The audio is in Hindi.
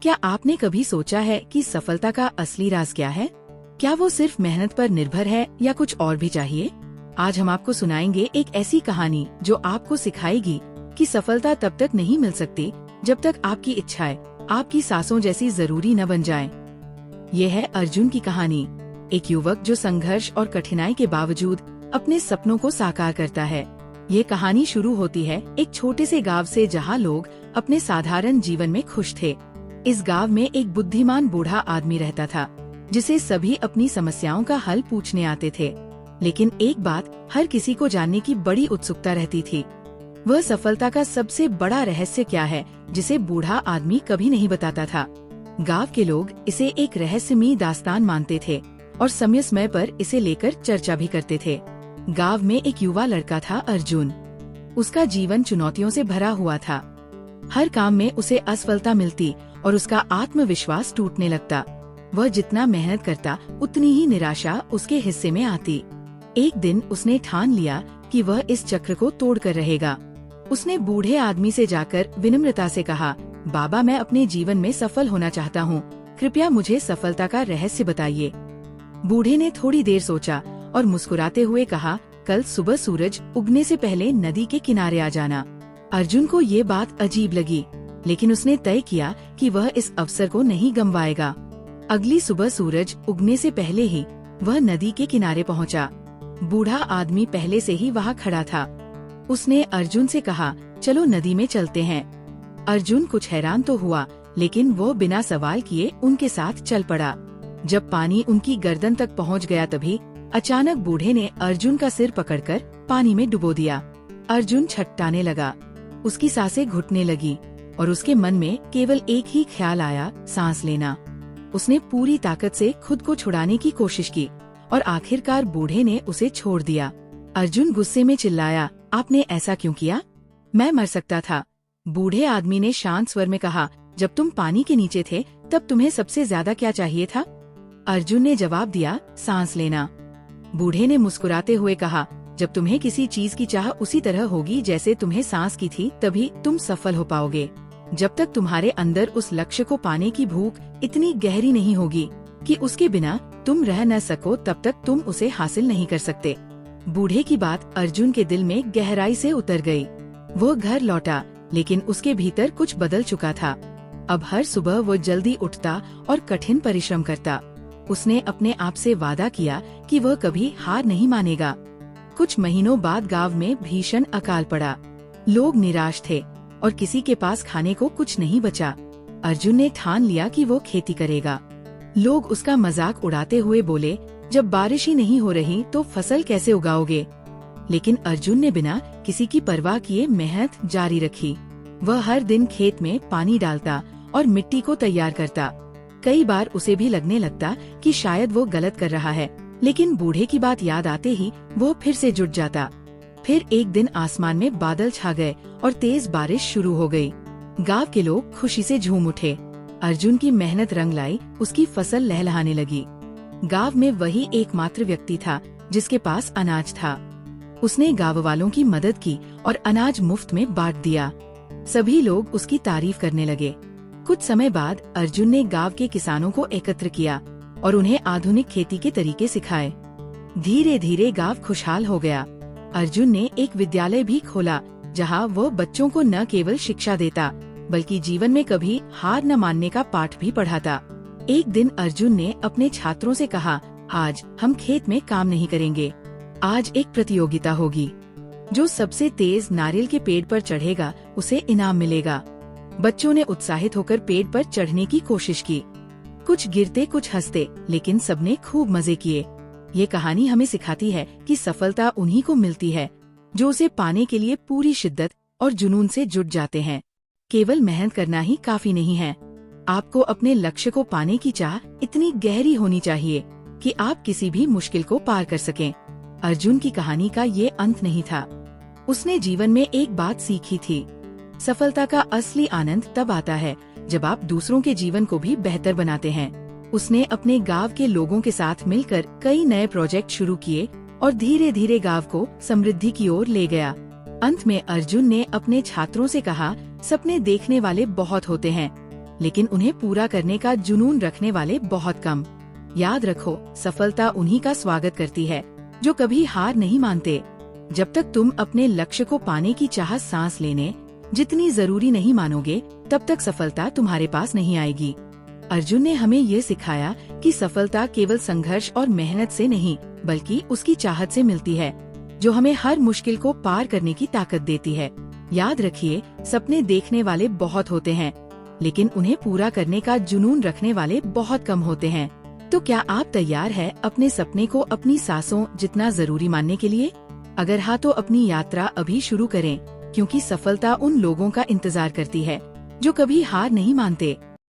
क्या आपने कभी सोचा है कि सफलता का असली राज क्या है? क्या वो सिर्फ मेहनत पर निर्भर है या कुछ और भी चाहिए? आज हम आपको सुनाएंगे एक ऐसी कहानी जो आपको सिखाएगी कि सफलता तब तक नहीं मिल सकती जब तक आपकी इच्छाएं आपकी सांसों जैसी जरूरी न बन जाएं। ये है अर्जुन की कहानी, एक युवक जो संघर्ष और कठिनाई के बावजूद अपने सपनों को साकार करता है। ये कहानी शुरू होती है एक छोटे से गांव से जहां लोग अपने साधारण जीवन में खुश थे। इस गांव में एक बुद्धिमान बूढ़ा आदमी रहता था जिसे सभी अपनी समस्याओं का हल पूछने आते थे। लेकिन एक बात हर किसी को जानने की बड़ी उत्सुकता रहती थी, वह सफलता का सबसे बड़ा रहस्य क्या है जिसे बूढ़ा आदमी कभी नहीं बताता था। गांव के लोग इसे एक रहस्यमयी दास्तान मानते थे और समय समय पर इसे लेकर चर्चा भी करते थे। गांव में एक युवा लड़का था अर्जुन। उसका जीवन चुनौतियों से भरा हुआ था। हर काम में उसे असफलता मिलती और उसका आत्मविश्वास टूटने लगता। वह जितना मेहनत करता उतनी ही निराशा उसके हिस्से में आती। एक दिन उसने ठान लिया कि वह इस चक्र को तोड़कर रहेगा। उसने बूढ़े आदमी से जाकर विनम्रता से कहा, बाबा, मैं अपने जीवन में सफल होना चाहता हूँ, कृपया मुझे सफलता का रहस्य बताइए। बूढ़े ने थोड़ी देर सोचा और मुस्कुराते हुए कहा, कल सुबह सूरज उगने से पहले नदी के किनारे आ जाना। अर्जुन को ये बात अजीब लगी, लेकिन उसने तय किया कि वह इस अवसर को नहीं गंवाएगा। अगली सुबह सूरज उगने से पहले ही वह नदी के किनारे पहुंचा। बूढ़ा आदमी पहले से ही वहां खड़ा था। उसने अर्जुन से कहा, चलो नदी में चलते हैं। अर्जुन कुछ हैरान तो हुआ, लेकिन वो बिना सवाल किए उनके साथ चल पड़ा। जब पानी उनकी गर्दन तक पहुंच गया तभी अचानक बूढ़े ने अर्जुन का सिर पकड़कर पानी में डुबो दिया। अर्जुन छटपटाने लगा, उसकी सांसें घुटने लगी और उसके मन में केवल एक ही ख्याल आया, सांस लेना। उसने पूरी ताकत से खुद को छुड़ाने की कोशिश की और आखिरकार बूढ़े ने उसे छोड़ दिया। अर्जुन गुस्से में चिल्लाया, आपने ऐसा क्यों किया? मैं मर सकता था। बूढ़े आदमी ने शांत स्वर में कहा, जब तुम पानी के नीचे थे तब तुम्हें सबसे ज्यादा क्या चाहिए था? अर्जुन ने जवाब दिया, सांस लेना। बूढ़े ने मुस्कुराते हुए कहा, जब तुम्हें किसी चीज की चाह उसी तरह होगी जैसे तुम्हें सांस की थी, तभी तुम सफल हो पाओगे। जब तक तुम्हारे अंदर उस लक्ष्य को पाने की भूख इतनी गहरी नहीं होगी कि उसके बिना तुम रह न सको, तब तक तुम उसे हासिल नहीं कर सकते। बूढ़े की बात अर्जुन के दिल में गहराई से उतर गई। वो घर लौटा, लेकिन उसके भीतर कुछ बदल चुका था। अब हर सुबह वो जल्दी उठता और कठिन परिश्रम करता। उसने अपने आप से वादा किया कि वह कभी हार नहीं मानेगा। कुछ महीनों बाद गांव में भीषण अकाल पड़ा। लोग निराश थे और किसी के पास खाने को कुछ नहीं बचा। अर्जुन ने ठान लिया कि वो खेती करेगा। लोग उसका मजाक उड़ाते हुए बोले, जब बारिश ही नहीं हो रही तो फसल कैसे उगाओगे? लेकिन अर्जुन ने बिना किसी की परवाह किए मेहनत जारी रखी। वह हर दिन खेत में पानी डालता और मिट्टी को तैयार करता। कई बार उसे भी लगने लगता कि शायद वो गलत कर रहा है, लेकिन बूढ़े की बात याद आते ही वो फिर से जुट जाता। फिर एक दिन आसमान में बादल छा गए और तेज बारिश शुरू हो गई। गांव के लोग खुशी से झूम उठे। अर्जुन की मेहनत रंग लाई, उसकी फसल लहलहाने लगी। गांव में वही एकमात्र व्यक्ति था जिसके पास अनाज था। उसने गांव वालों की मदद की और अनाज मुफ्त में बांट दिया। सभी लोग उसकी तारीफ करने लगे। कुछ समय बाद अर्जुन ने गांव के किसानों को एकत्र किया और उन्हें आधुनिक खेती के तरीके सिखाए। धीरे धीरे गांव खुशहाल हो गया। अर्जुन ने एक विद्यालय भी खोला जहां वो बच्चों को न केवल शिक्षा देता बल्कि जीवन में कभी हार न मानने का पाठ भी पढ़ाता। एक दिन अर्जुन ने अपने छात्रों से कहा, आज हम खेत में काम नहीं करेंगे, आज एक प्रतियोगिता होगी। जो सबसे तेज नारियल के पेड़ पर चढ़ेगा उसे इनाम मिलेगा। बच्चों ने उत्साहित होकर पेड़ पर चढ़ने की कोशिश की। कुछ गिरते कुछ हंसते, लेकिन सबने खूब मजे किए। ये कहानी हमें सिखाती है कि सफलता उन्हीं को मिलती है जो उसे पाने के लिए पूरी शिद्दत और जुनून से जुट जाते हैं। केवल मेहनत करना ही काफी नहीं है, आपको अपने लक्ष्य को पाने की चाह इतनी गहरी होनी चाहिए कि आप किसी भी मुश्किल को पार कर सकें। अर्जुन की कहानी का ये अंत नहीं था। उसने जीवन में एक बात सीखी थी, सफलता का असली आनंद तब आता है जब आप दूसरों के जीवन को भी बेहतर बनाते हैं। उसने अपने गांव के लोगों के साथ मिलकर कई नए प्रोजेक्ट शुरू किए और धीरे धीरे गांव को समृद्धि की ओर ले गया। अंत में अर्जुन ने अपने छात्रों से कहा, सपने देखने वाले बहुत होते हैं, लेकिन उन्हें पूरा करने का जुनून रखने वाले बहुत कम। याद रखो, सफलता उन्हीं का स्वागत करती है जो कभी हार नहीं मानते। जब तक तुम अपने लक्ष्य को पाने की चाह सांस लेने जितनी जरूरी नहीं मानोगे, तब तक सफलता तुम्हारे पास नहीं आएगी। अर्जुन ने हमें ये सिखाया कि सफलता केवल संघर्ष और मेहनत से नहीं, बल्कि उसकी चाहत से मिलती है, जो हमें हर मुश्किल को पार करने की ताकत देती है। याद रखिए, सपने देखने वाले बहुत होते हैं, लेकिन उन्हें पूरा करने का जुनून रखने वाले बहुत कम होते हैं। तो क्या आप तैयार हैं अपने सपने को अपनी सांसों जितना जरूरी मानने के लिए? अगर हाँ, तो अपनी यात्रा अभी शुरू करें, क्योंकि सफलता उन लोगों का इंतजार करती है जो कभी हार नहीं मानते।